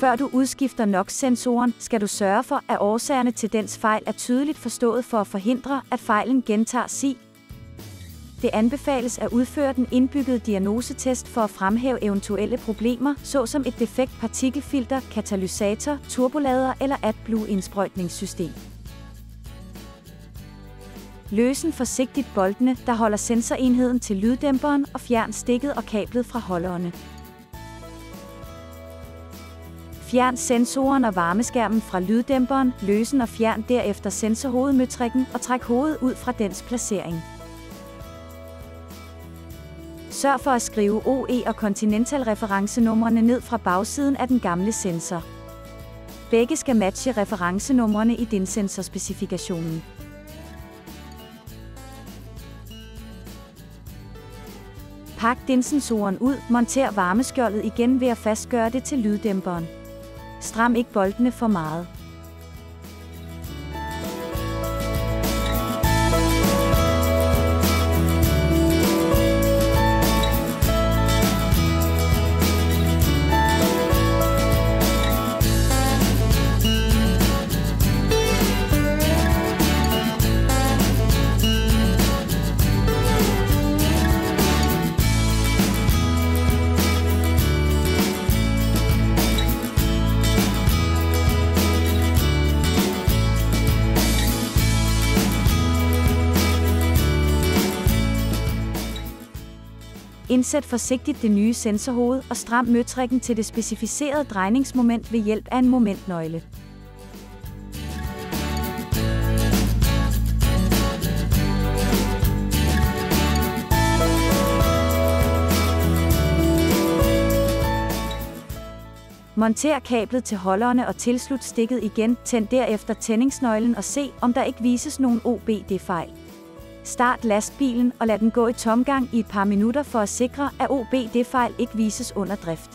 Før du udskifter NOx-sensoren, skal du sørge for, at årsagerne til dens fejl er tydeligt forstået for at forhindre, at fejlen gentager sig. Det anbefales at udføre den indbyggede diagnosetest for at fremhæve eventuelle problemer, såsom et defekt partikelfilter, katalysator, turbolader eller AdBlue-indsprøjtningssystem. Løsen forsigtigt boltene, der holder sensorenheden til lyddæmperen, og fjern stikket og kablet fra holderne. Fjern sensoren og varmeskærmen fra lyddæmperen, løsen og fjern derefter sensorhovedmøtrikken og træk hovedet ud fra dens placering. Sørg for at skrive OE og Continental-referencenumrene ned fra bagsiden af den gamle sensor. Begge skal matche referencenumrene i din sensorspecifikationen. Pak DIN-sensoren ud, monter varmeskjoldet igen ved at fastgøre det til lyddæmperen. Stram ikke boltene for meget. Indsæt forsigtigt det nye sensorhoved og stram møtrikken til det specificerede drejningsmoment ved hjælp af en momentnøgle. Monter kablet til holderne og tilslut stikket igen, tænd derefter tændingsnøglen og se, om der ikke vises nogen OBD-fejl. Start lastbilen og lad den gå i tomgang i et par minutter for at sikre, at OBD-fejl ikke vises under drift.